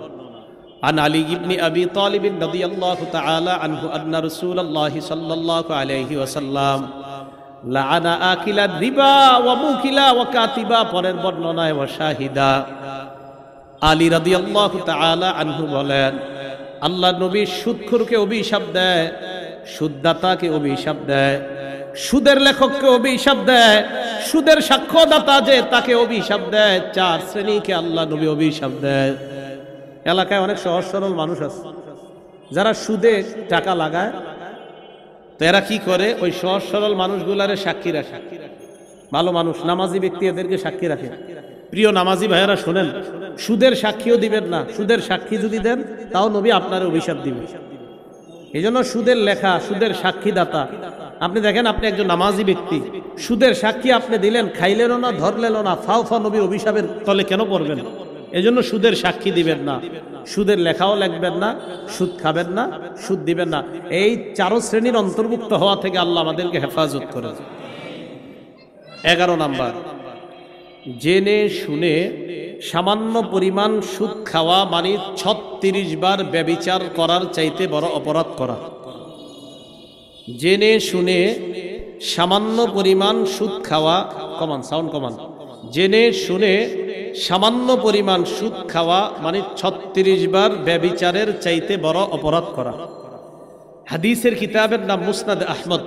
عن علي بن أبي طالب رضي الله تعالى عنه أن رسول الله صلى الله عليه وسلم لعن آكل الربا وموكلا وكاتبا পরের বর্ণনায় ওয়াশাহিদা। আলী রাদিয়াল্লাহু তাআলা আনহু বলেন আল্লাহ নবী সুদখোরকে অভিশাপ দেয়, সুদদাতাকে অভিশাপ দেয়, সুদের লেখককে অভিশাপ দেয়, সুদের সাক্ষ্যদাতা যে তাকে অভিশাপ দেয়। 4 শ্রেণীকে আল্লাহ নবী অভিশাপ দেয়। এলাকায় অনেক সহজ সরল মানুষ আছে যারা সুদে টাকা লাগায়, তো এরা কি করে, ওই সহজ সরল মানুষগুলারে সাক্ষী রাখে। ভালো মানুষ, নামাজি ব্যক্তি এদেরকে সাক্ষী রাখে। প্রিয় নামাজি ভাইয়েরা শোনেন, সুদের সাক্ষীও দিবেন না। সুদের সাক্ষী যদি দেন তাও নবী আপনার অভিশাপ দিবে। এই জন্য সুদের লেখা, সুদের সাক্ষীদাতা, আপনি দেখেন আপনি একজন নামাজি ব্যক্তি, সুদের সাক্ষী আপনি দিলেন, খাইলেনও না, ধরলেনও না, ফাও ফা নবীর অভিশাপের তলে কেন পড়বেন? এজন্য সুদের সাক্ষী দিবেন না, সুদের লেখাও লিখবেন না, সুদ খাবেন না, সুদ দিবেন না। এই 4 শ্রেণীর অন্তর্ভুক্ত হওয়া থেকে আল্লাহ আমাদেরকে হেফাজত করেন। 11 নাম্বার, জেনে শুনে সামান্য পরিমাণ সুদ খাওয়া মানে 36 বার ব্যভিচার করার চাইতে বড় অপরাধ করা। জেনে শুনে সামান্য পরিমাণ সুদ খাওয়া, কমান সাউন্ড কমান, জেনে শুনে সামান্য পরিমাণ সুদ খাওয়া মানে 36 বার ব্যভিচারের চাইতে বড় অপরাধ করা। হাদিসের কিতাবের নাম মুসনাদ আহমদ।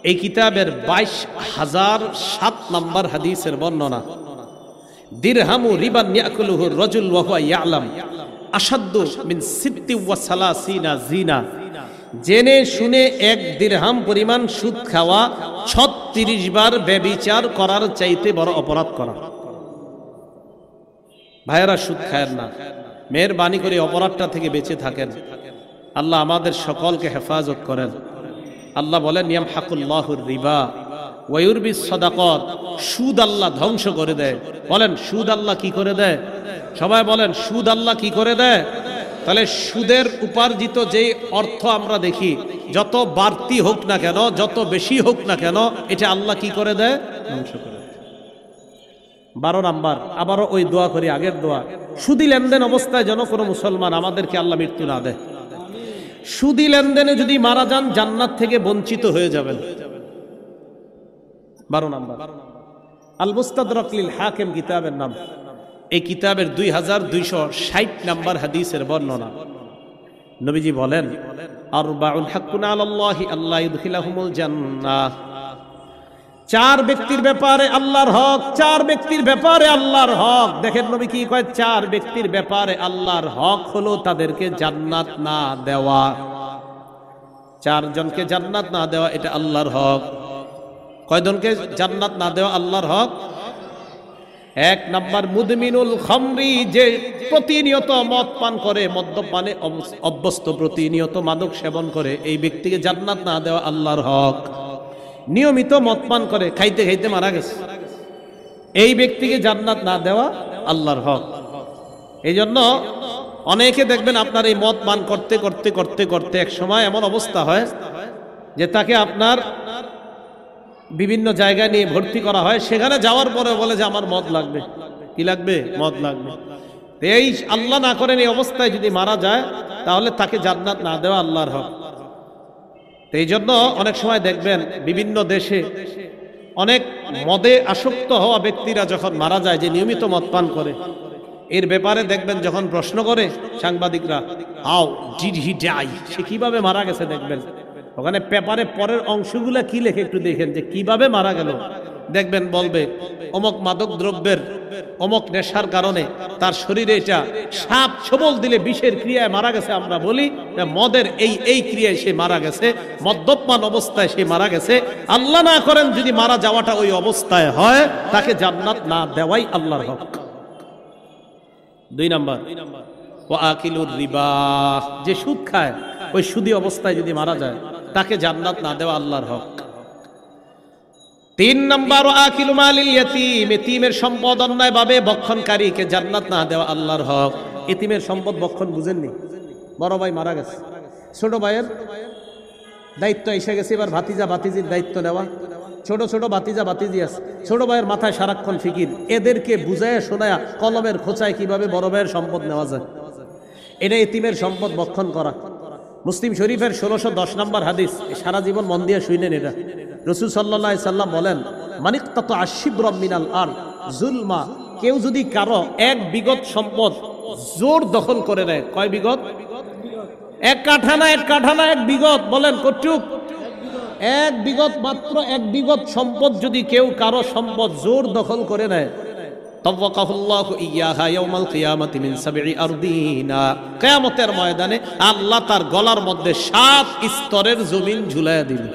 এই কিতাবের 22,007 নম্বর হাদিসের বর্ণনা। দিরহামু রিবান ইয়াকুলুহু রাজুল ওয়া হুয়া ইয়ালাম আশাদ্দু মিন 36 জিনা। জেনে শুনে 1 দিরহাম পরিমাণ সুদ খাওয়া 36 বার ব্যভিচার করার চাইতে বড় অপরাধ করা। ভাইয়েরা, সুদ খায়েন না, মেহেরবানি করে অপরাধটা থেকে বেঁচে থাকেন। আল্লাহ আমাদের সকলকে হেফাজত করেন। আল্লাহ বলেন ইয়ামহাকুল্লাহুর রিবা ওয়া ইউরবিস সাদাকাত। সুদ আল্লাহ ধ্বংস করে দেয়। বলেন সুদ আল্লাহ কি করে দেয়? সবাই বলেন সুদ আল্লাহ কি করে দেয়? তাহলে সুদের উপার্জিত যে অর্থ আমরা দেখি, যত বাড়তি হোক না কেন, যত বেশি হোক না কেন, এটা আল্লাহ কি করে দেয়? ধ্বংস করে দেয়। 12 নাম্বার, আবারও ওই দোয়া করি, আগের দোয়া, সুদি লেনদেন অবস্থায় যেন কোনো মুসলমান আমাদেরকে আল্লাহ মৃত্যু না দেয়। সুদি লেনদেনে যদি মারা যান জান্নাত থেকে বঞ্চিত হয়ে যাবেন। 12 নাম্বার, আল মুস্তাদরাক লিল হাকিম কিতাবের নাম। এই কিতাবের 2260 নাম্বার হাদিসের বর্ণনা। নবীজি বলেন আরবাউন হাক্কুন আলাল্লাহি আল্লাহ ইউদখিলাহুমুল জান্নাহ। চার ব্যক্তির ব্যাপারে আল্লাহর হক, চার ব্যক্তির ব্যাপারে আল্লাহর হক। দেখেন নবী কি কয়, চার ব্যক্তির ব্যাপারে আল্লাহর হক হলো তাদেরকে জান্নাত না দেওয়া। চারজনকে জান্নাত না দেওয়া এটা আল্লাহর হক। কয়জনকে জান্নাত না দেওয়া আল্লাহর হক? এক নাম্বার মুদমিনুল খামরি, যে প্রতিনিয়ত মদ পান করে, মদ্যপানে অভ্যস্ত, প্রতিনিয়ত মাদক সেবন করে, এই ব্যক্তিকে জান্নাত না দেওয়া আল্লাহর হক। নিয়মিত মদ পান করে, খাইতে খাইতে মারা গেছে, এই ব্যক্তিকে জান্নাত না দেওয়া আল্লাহর হক। এই জন্য অনেকে দেখবেন আপনার এই মদ পান করতে করতে করতে করতে এক সময় এমন অবস্থা হয় যে তাকে আপনার বিভিন্ন জায়গায় নিয়ে ভর্তি করা হয়, সেখানে যাওয়ার পরে বলে যে আমার মদ লাগবে। কি লাগবে? মদ লাগবে। এই আল্লাহ না করেন এই অবস্থায় যদি মারা যায় তাহলে তাকে জান্নাত না দেওয়া আল্লাহর হক। এই জন্য অনেক সময় দেখবেন বিভিন্ন দেশে অনেক মদে আসক্ত হওয়া ব্যক্তিরা যখন মারা যায়, যে নিয়মিত মদ পান করে, এর ব্যাপারে দেখবেন যখন প্রশ্ন করে সাংবাদিকরা, হাউ ডিড হি ডাই, সে কিভাবে মারা গেছে, দেখবেন ওখানে পেপারে পরের অংশগুলা কি লেখে একটু দেখেন যে কিভাবে মারা গেল। দেখবেন বলবে অমুক মাদক দ্রব্যের অমুক নেশার কারণে তার শরীরে এটা সাপ ছোবল দিলে বিষের ক্রিয়ায় মারা গেছে। আমরা বলি মদের এই ক্রিয়ায় সে মারা গেছে, মদ্যপান অবস্থায় সে মারা গেছে। আল্লাহ না করেন যদি মারা যাওয়াটা ওই অবস্থায় হয়, তাকে জান্নাত না দেওয়াই আল্লাহর হক। দুই নাম্বার ওয়া আকিলুর রিবা, যে সুদ খায় ওই সুদী অবস্থায় যদি মারা যায় তাকে জান্নাত না দেওয়া আল্লাহর হক। তিন নাম্বার ওয়া আকিলু মালিল ইয়াতীম, এতিমের সম্পদ অন্যায়ভাবে ভক্ষণকারীকে জান্নাত না দেওয়া আল্লাহর হক। এতিমের সম্পদ ভক্ষণ বুঝেননি? বড় ভাই মারা গেছে, ছোট ভাইয়ের দায়িত্ব এসে গেছে, এবার ভাতিজা ভাতিজির দায়িত্ব নেওয়া। ছোট ছোট ভাতিজা ভাতিজি আছে, ছোট ভাইয়ের মাথায় সারাক্ষণ ফিকির, এদেরকে বুঝায় শোনায়া কলমের খোঁচায় কিভাবে বড় ভাইয়ের সম্পদ নেওয়া যায়। এটা এতিমের সম্পদ ভক্ষণ করা। মুসলিম শরীফের 1610 নম্বর হাদিস, সারা জীবন মন দিয়ে শুনেন এটা। রাসূল সাল্লাল্লাহু আলাইহি সাল্লাম বলেন, মানিকতাতু আশিবরাম মিনাল আরদ যুলমা, কেউ যদি কারো এক বিগত সম্পদ জোর দখল করে নেয়। কয় বিগত? এক কাঠা না, এক কাঠা না, এক বিগত। বলেন কতটুক? এক বিগত, মাত্র এক বিগত সম্পদ যদি কেউ কারো সম্পদ জোর দখল করে নেয়, তাওয়াকাহুল্লাহু ইয়াহা ইয়াউমাল কিয়ামাতি মিন সাবঈ আরদিনা, কিয়ামতের ময়দানে আল্লাহ তার গলার মধ্যে 7 স্তরের জমিন ঝুলাইয়া দিবেন।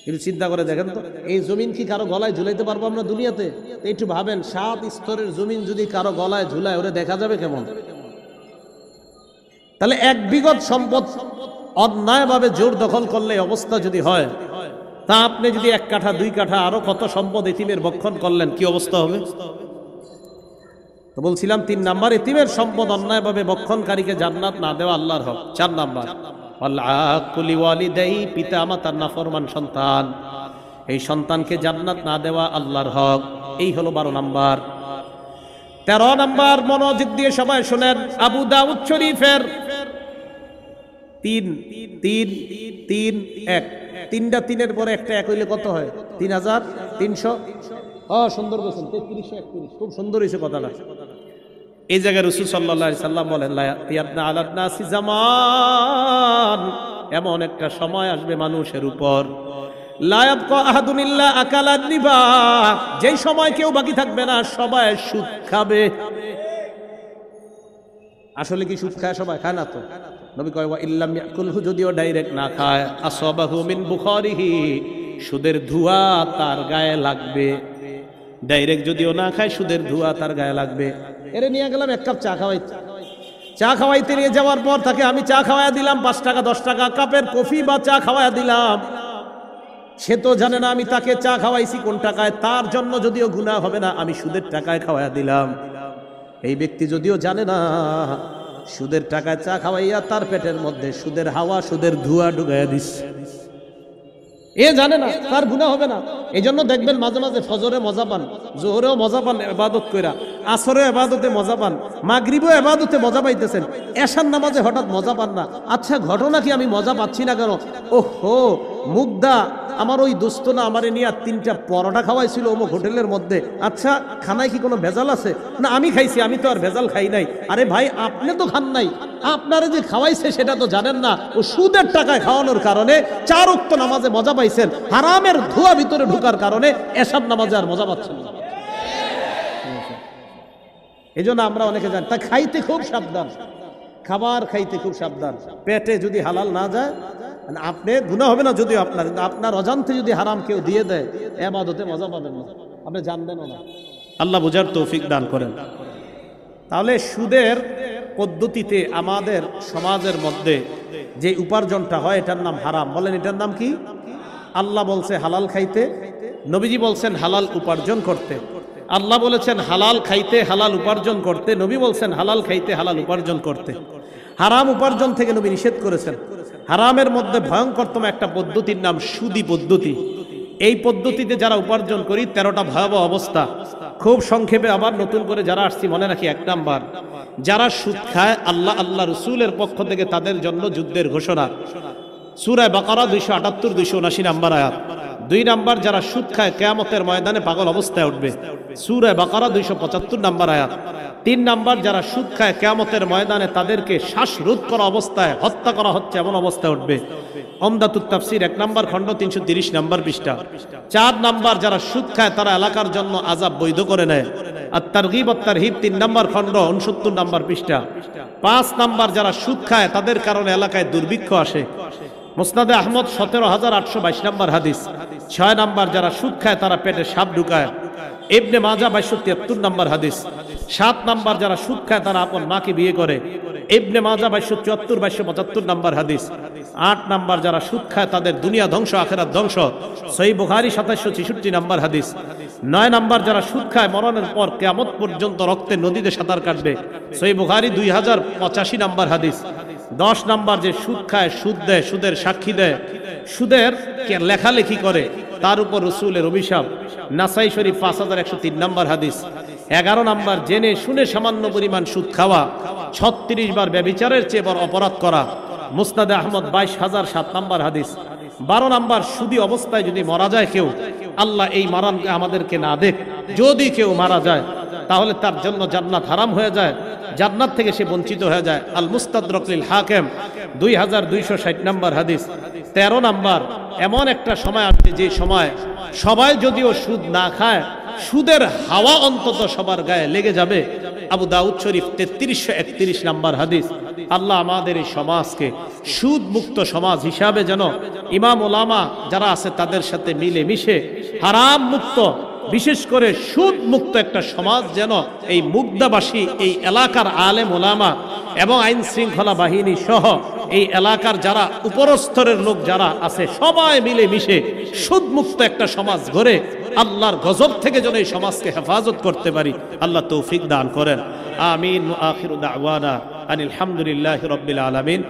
একটু চিন্তা করে দেখেন তো, এই জমিন কি কারো গলায় ঝুলাইতে পারবো আমরা দুনিয়াতে? একটু ভাবেন, 7 স্তরের জমিন যদি কারো গলায় ঝুলায়, ওরে দেখা যাবে কেমন? তাহলে এক বিগত সম্পদ অন্যায়ভাবে জোর দখল করলে অবস্থা যদি হয়, তা আপনি যদি 1 কাঠা 2 কাঠা আরো কত সম্পদ এতিমের ভক্ষণ করলেন, কি অবস্থা হবে? তো বলছিলাম 3 নাম্বার, এতিমের সম্পদ অন্যায়ভাবে ভক্ষণকারীকে জান্নাত না দেওয়া আল্লাহর হক। 4 নাম্বার আল-আকুলি ওয়ালিদাই, পিতা মাতার নাফরমান সন্তান, এই সন্তানকে জান্নাত না দেওয়া আল্লাহর হক। এই হলো 12 নাম্বার। 13 নাম্বার, মনোযোগ দিয়ে সবাই শুনেন, আবু দাউদ শরীফের 3-3-3-1, 3টা 3-এর পরে একটা 1 হইলে কত হয়? 3300। সুন্দর বলছেন, 3331, খুব সুন্দর হয়েছে কথাটা। এই জায়গায় রাসূল সাল্লাল্লাহু আলাইহি সাল্লাম বলেন, লা ইয়াতিয়ানা আলান নাসি জামান, এমন একটা সময় আসবে মানুষের উপর, লা ইয়াবকা আহাদুন ইল্লা আকালা রিবা, যেই সময় কেউ বাকি থাকবে না, সবাই সুদ খাবে। আসলে কি সুদ খায় সবাই? খায় না তো। নবী কয় ওয়া ইল্লাম ইয়াকুলহু, যদিও ডাইরেক্ট না খায়, আসাবাহু মিন বুখারিহি, সুদের ধোঁয়া তার গায়ে লাগবে। ডাইরেক্ট যদিও না খায়, সুদের ধোঁয়া তার গায়ে লাগবে। এরে নিয়ে গেলাম 1 কাপ চা খাওয়াইতে, চা খাওয়াইতে নিয়ে যাওয়ার পর তাকে আমি চা খাওয়াইয়া দিলাম 5 টাকা 10 টাকা কাপের কফি বা চা খাওয়াইয়া দিলাম। সে তো জানে না আমি তাকে চা খাওয়াইছি কোন টাকায়, তার জন্য যদিও গুনাহ হবে না, আমি সুদের টাকায় খাওয়াইয়া দিলাম। এই ব্যক্তি যদিও জানে না, সুদের টাকায় চা খাওয়াইয়া তার পেটের মধ্যে সুদের হাওয়া, সুদের ধোঁয়া ঢুকাইয়া দিচ্ছে। এ জানে না, তার গুনাহ হবে না। এই জন্য দেখবেন মাঝে মাঝে ফজরে মজা পান, জোহরেও মজা পান ইবাদত কইরা, আসরে ইবাদতে মজা পান, মাগরিবেও ইবাদতে মজা পাইতেছেন, এশার নামাজে হঠাৎ মজা পান না। আচ্ছা, ঘটনা কি আমি মজা পাচ্ছি না কেন? ওহো, মুগ্ধা আমার ওই দোস্ত না আমারে নিয়ে 3টা পরোটা খাওয়াইছিল অমুক হোটেলের মধ্যে। আচ্ছা, খানায় কি কোনো ভেজাল আছে? না, আমি খাইছি, আমি তো আর ভেজাল খাই নাই। আরে ভাই, আপনি তো খান নাই, আপনারা যে খাওয়াইছে সেটা তো জানেন না, ও সুদের টাকায় খাওয়ানোর কারণে 4 ওয়াক্ত নামাজে মজা পাইছেন, হারামের ধোঁয়া ভিতরে ঢোকার কারণে এসব নামাজে আর মজা পাচ্ছেন না। এই জন্য আমরা অনেকে জানি, তা খাইতে খুব সাবধান, খাবার খাইতে খুব সাবধান। পেটে যদি হালাল না যায়, আপনি গুনাহ হবে না যদিও আপনার, কিন্তু আপনার অজান্তে যদি হারাম কেউ দিয়ে দেয়, ইবাদতে মজা পাবেন না, আপনি জানবেনও না। আল্লাহ বুঝার তৌফিক দান করেন। তাহলে সুদের পদ্ধতিতে আমাদের সমাজের মধ্যে যে উপার্জনটা হয় এটার নাম হারাম। বলেন এটার নাম কি? আল্লাহ বলছে হালাল খাইতে, নবীজি বলছেন হালাল উপার্জন করতে। আল্লাহ বলেছেন হালাল খাইতে, হালাল উপার্জন করতে, নবী বলছেন হালাল খাইতে, হালাল উপার্জন করতে। হারাম উপার্জন থেকে নবী নিষেধ করেছেন। হারামের মধ্যে ভয়ঙ্করতম একটা পদ্ধতির নাম সুদি পদ্ধতি। এই পদ্ধতিতে যারা উপার্জন করি 13টা ভয়াবহ অবস্থা। খুব সংক্ষেপে আবার নতুন করে যারা আসছি মনে রাখি। 1 নাম্বার, যারা সুদ খায়, আল্লাহ রসুলের পক্ষ থেকে তাদের জন্য যুদ্ধের ঘোষণা, সূরা বাকারা 278 279 নাম্বার আয়াত। 2 নাম্বার, যারা সুদ খায় কিয়ামতের ময়দানে পাগল অবস্থায় উঠবে, সূরা বাকারা 275 নাম্বার আয়াত। 3 নাম্বার, যারা সুদ খায় কিয়ামতের ময়দানে তাদেরকে শ্বাসরোধ করা অবস্থায় হত্যা করা হচ্ছে এমন অবস্থায় উঠবে, উমদাতুত তাফসীর 1 নাম্বার খণ্ড 330 নাম্বার পৃষ্ঠা। 4 নাম্বার, যারা সুদ খায় তারা এলাকার জন্য আযাব বৈধ করে নেয়, আত-তারগীব ওয়াত-তারহীব 3 নাম্বার খণ্ড 69 নাম্বার পৃষ্ঠা। 5 নাম্বার, যারা সুদ খায় তাদের কারণে এলাকায় দুর্ভিক্ষ আসে, মুসনাদে আহমদ 17822 নাম্বার হাদিস। 6 নাম্বার, যারা সুদ খায় তারা পেটে সাপ ঢুকায়, ইবনে মাজাহ 2273 নাম্বার হাদিস। 7 নাম্বার, যারা সুদ খায় তারা আপন মাকে বিয়ে করে, ইবনে মাজাহ 2274 2275 নাম্বার হাদিস। 8 নাম্বার, যারা সুদ খায় তাদের দুনিয়া ধ্বংস আখিরাত ধ্বংস, সহিহ বুখারী 2766 নাম্বার হাদিস। 9 নাম্বার, যারা সুদ খায় মরণের পর কিয়ামত পর্যন্ত রক্তের নদীতে সাঁতার কাটবে, সহিহ বুখারী 2085 নাম্বার হাদিস। 10 নাম্বার, যে সুদ খায়, সুদ দেয়, সুদের সাক্ষী দেয়, সুদের লেখালেখি করে, তার উপর রাসূলের অভিশাপ, নাসাই শরীফ 5103 নাম্বার হাদিস। 11 নাম্বার, জেনে শুনে সামান্য পরিমাণ সুদ খাওয়া 36 বার ব্যভিচারের চেয়ে বড় অপরাধ করা, মুসনাদে আহমদ 22007 নাম্বার হাদিস। 12 নাম্বার, সুদী অবস্থায় যদি মারা যায় কেউ, আল্লাহ এই মারানকে আমাদেরকে না দেখ, যদি কেউ মারা যায় তাহলে তার জন্য জান্নাত হারাম হয়ে যায়, জান্নাত থেকে সে বঞ্চিত হয়ে যায়। আল মুস্তাদরাক লিল হাকিম 2260 নাম্বার হাদিস। 13 নাম্বার, এমন একটা সময় আসবে যে সময় সবাই যদিও সুদ না খায়, সুদের হাওয়া অন্তত সবার গায়ে লেগে যাবে। আবু দাউদ শরীফ 3331 নাম্বার হাদিস। আল্লাহ আমাদের এই সমাজকে সুদ মুক্ত সমাজ হিসাবে যেন ইমাম ওলামা যারা আছে তাদের সাথে মিলে মিশে হারাম মুক্ত, বিশেষ করে সুদ মুক্ত একটা সমাজ যেন এই মুগদাবাসী, এই এলাকার আলেম ওলামা এবং আইন শৃঙ্খলা বাহিনী সহ এই এলাকার যারা উপরস্তরের লোক যারা আছে সবাই মিলে মিশে সুদ মুক্ত একটা সমাজ গড়ে আল্লাহর গজব থেকে যেন এই সমাজকে হেফাজত করতে পারি। আল্লাহ তৌফিক দান করেন। আমিন। আখিরু দাওয়ানা আনিল হামদুলিল্লাহি রাব্বিল আলামিন।